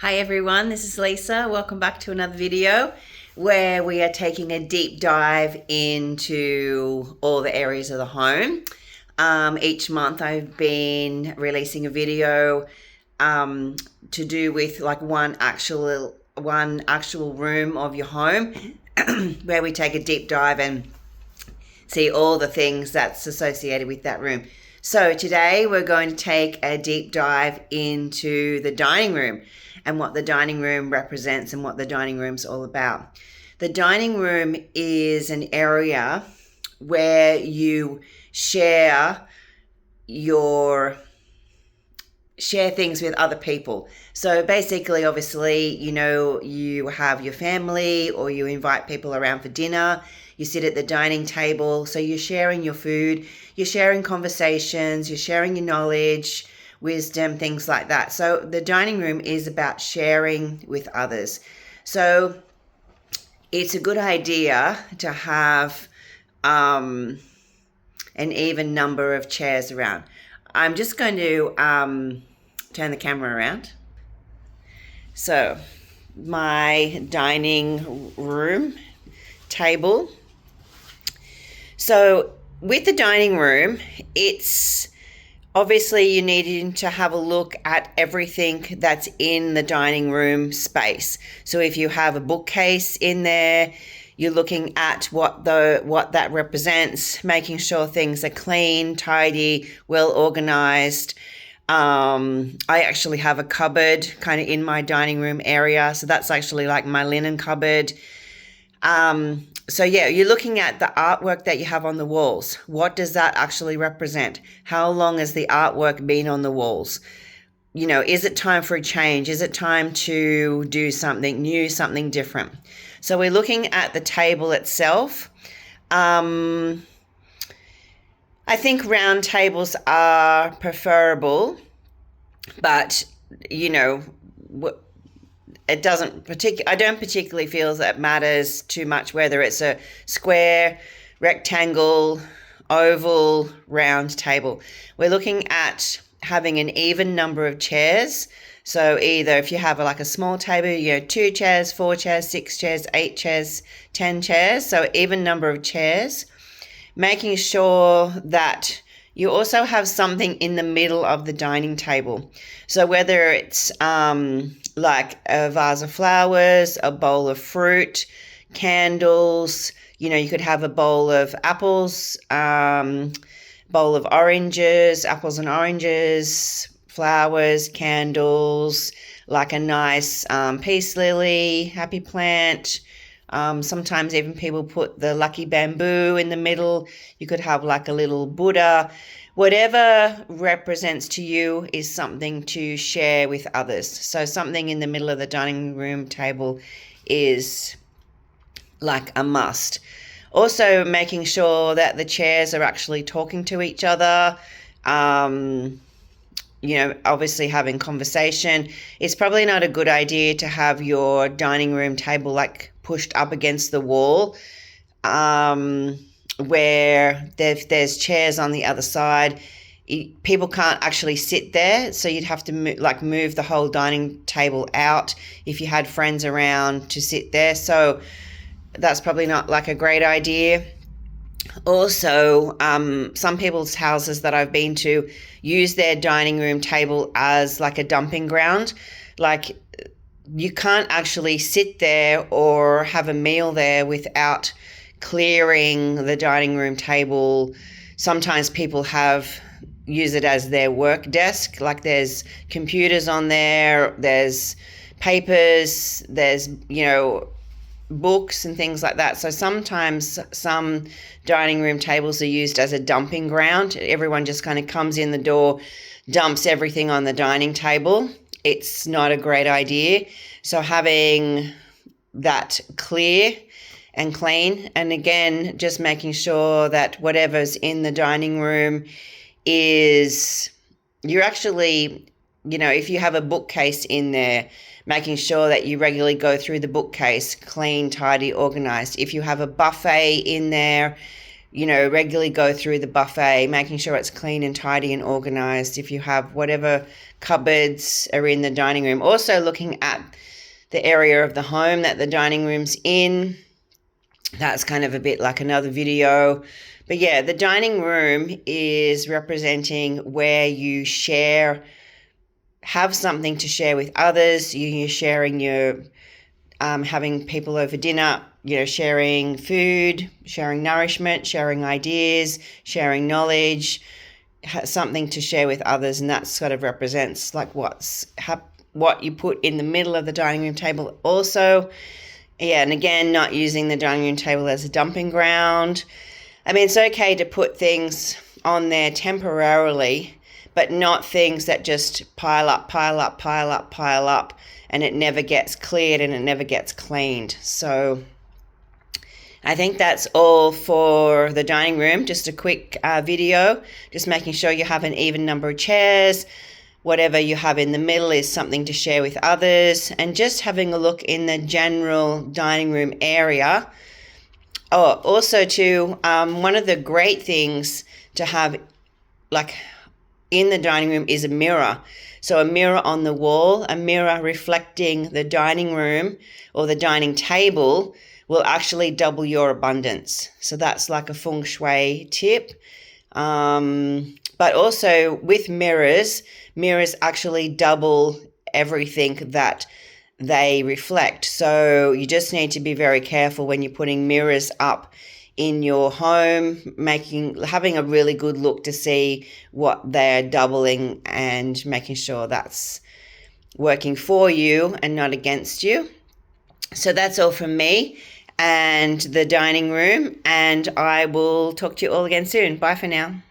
Hi everyone, this is Lisa. Welcome back to another video where we are taking a deep dive into all the areas of the home. Each month I've been releasing a video to do with like one actual room of your home where we take a deep dive and see all the things that's associated with that room. So today we're going to take a deep dive into the dining room and what the dining room represents and what the dining room's all about. The dining room is an area where you share things with other people. So basically, obviously, you have your family or you invite people around for dinner. You sit at the dining table. So you're sharing your food, you're sharing conversations, you're sharing your knowledge, wisdom, things like that. So the dining room is about sharing with others. So it's a good idea to have an even number of chairs around. I'm just going to turn the camera around. So my dining room table. So with the dining room, it's obviously you need to have a look at everything that's in the dining room space. So if you have a bookcase in there, you're looking at what that represents, making sure things are clean, tidy, well organized. I actually have a cupboard kind of in my dining room area. So that's actually like my linen cupboard. So yeah, you're looking at the artwork that you have on the walls. What does that actually represent? How long has the artwork been on the walls? Is it time for a change? Is it time to do something new, something different? So we're looking at the table itself. I think round tables are preferable, but it doesn't I don't particularly feel that matters too much whether it's a square, rectangle, oval, round table. We're looking at having an even number of chairs. So either if you have like a small table, 2 chairs, 4 chairs, 6 chairs, 8 chairs, 10 chairs. So even number of chairs. Making sure that you also have something in the middle of the dining table. So whether it's like a vase of flowers, a bowl of fruit, candles, you could have a bowl of apples, bowl of oranges, apples and oranges, flowers, candles, like a nice peace lily, happy plant. Sometimes even people put the lucky bamboo in the middle. You could have like a little Buddha. Whatever represents to you is something to share with others. So something in the middle of the dining room table is like a must. Also making sure that the chairs are actually talking to each other. Obviously having conversation. It's probably not a good idea to have your dining room table like pushed up against the wall, where there's chairs on the other side. People can't actually sit there, so you'd have to move the whole dining table out if you had friends around to sit there. So that's probably not like a great idea. Also, some people's houses that I've been to use their dining room table as like a dumping ground. Like you can't actually sit there or have a meal there without clearing the dining room table. Sometimes people use it as their work desk. Like there's computers on there, there's papers, there's, books and things like that. So sometimes some dining room tables are used as a dumping ground. Everyone just kind of comes in the door, dumps everything on the dining table. It's not a great idea. So having that clear and clean, and again, just making sure that whatever's in the dining room is, you're actually, if you have a bookcase in there, making sure that you regularly go through the bookcase, clean, tidy, organized. If you have a buffet in there, regularly go through the buffet, making sure it's clean and tidy and organized. If you have whatever cupboards are in the dining room, also looking at the area of the home that the dining room's in. That's kind of a bit like another video. But yeah, the dining room is representing where you have something to share with others. You're sharing having people over dinner, sharing food, sharing nourishment, sharing ideas, sharing knowledge, something to share with others. And that sort of represents like what you put in the middle of the dining room table also. Yeah, and again, not using the dining room table as a dumping ground. I mean, it's okay to put things on there temporarily, but not things that just pile up, and it never gets cleared and it never gets cleaned. So I think that's all for the dining room. Just a quick video, just making sure you have an even number of chairs. Whatever you have in the middle is something to share with others, and just having a look in the general dining room area. Oh, also too, one of the great things to have like in the dining room is a mirror. So a mirror on the wall, a mirror reflecting the dining room or the dining table will actually double your abundance. So that's like a feng shui tip. But also with mirrors actually double everything that they reflect. So you just need to be very careful when you're putting mirrors up in your home, having a really good look to see what they're doubling and making sure that's working for you and not against you. So that's all from me and the dining room, and I will talk to you all again soon. Bye for now.